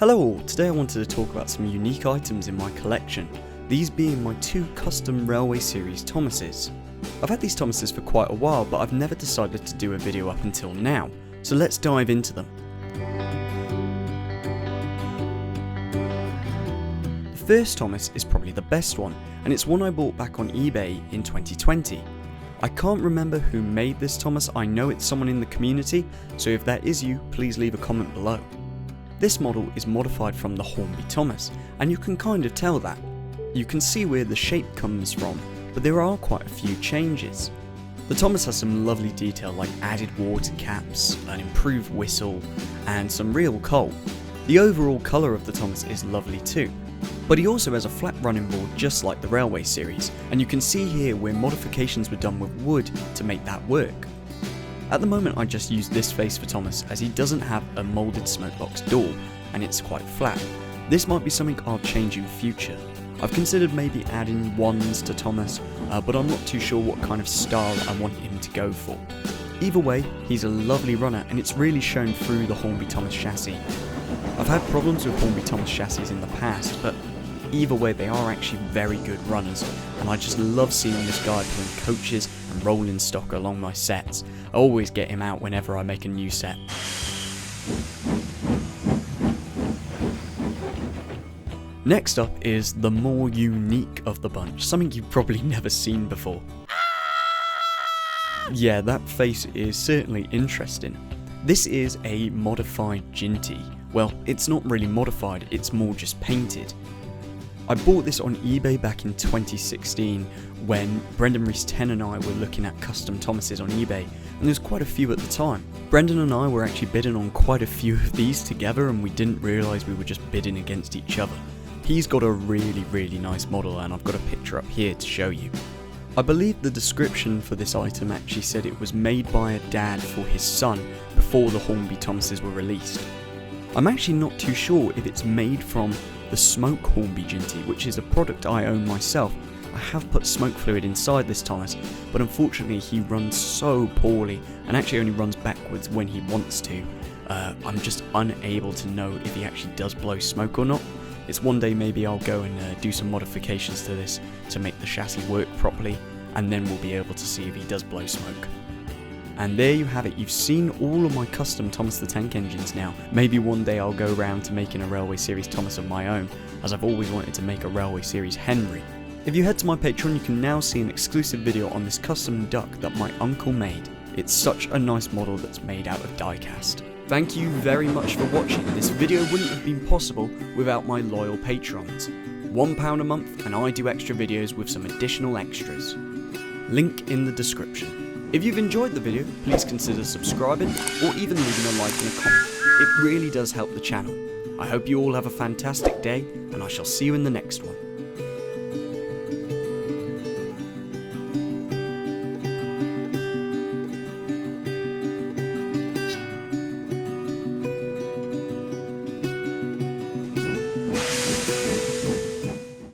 Hello all, today I wanted to talk about some unique items in my collection, these being my two custom Railway Series Thomases. I've had these Thomases for quite a while, but I've never decided to do a video up until now, so let's dive into them. The first Thomas is probably the best one, and it's one I bought back on eBay in 2020. I can't remember who made this Thomas, I know it's someone in the community, so if that is you, please leave a comment below. This model is modified from the Hornby Thomas, and you can kind of tell that. You can see where the shape comes from, but there are quite a few changes. The Thomas has some lovely detail like added water caps, an improved whistle, and some real coal. The overall colour of the Thomas is lovely too, but he also has a flat running board just like the Railway Series, and you can see here where modifications were done with wood to make that work. At the moment I just use this face for Thomas as he doesn't have a moulded smokebox door and it's quite flat. This might be something I'll change in future. I've considered maybe adding wands to Thomas, but I'm not too sure what kind of style I want him to go for. Either way, he's a lovely runner and it's really shown through the Hornby Thomas chassis. I've had problems with Hornby Thomas chassis in the past, but either way they are actually very good runners, and I just love seeing this guy pulling coaches and rolling stock along my sets. I always get him out whenever I make a new set. Next up is the more unique of the bunch, something you've probably never seen before. Yeah, that face is certainly interesting. This is a modified Jinty. Well, it's not really modified, it's more just painted. I bought this on eBay back in 2016 when Brendan Reese 10 and I were looking at custom Thomases on eBay, and there's quite a few at the time. Brendan and I were actually bidding on quite a few of these together and we didn't realise we were just bidding against each other. He's got a really nice model and I've got a picture up here to show you. I believe the description for this item actually said it was made by a dad for his son before the Hornby Thomases were released. I'm actually not too sure if it's made from the smoke Hornby Jinty, which is a product I own myself. I have put smoke fluid inside this Thomas, but unfortunately he runs so poorly and actually only runs backwards when he wants to. I'm just unable to know if he actually does blow smoke or not. It's one day maybe I'll go and do some modifications to this to make the chassis work properly, and then we'll be able to see if he does blow smoke. And there you have it, you've seen all of my custom Thomas the Tank Engines now. Maybe one day I'll go round to making a Railway Series Thomas of my own, as I've always wanted to make a Railway Series Henry. If you head to my Patreon you can now see an exclusive video on this custom duck that my uncle made. It's such a nice model that's made out of die-cast. Thank you very much for watching. This video wouldn't have been possible without my loyal patrons. £1 a month and I do extra videos with some additional extras. Link in the description. If you've enjoyed the video, please consider subscribing or even leaving a like and a comment. It really does help the channel. I hope you all have a fantastic day and I shall see you in the next one.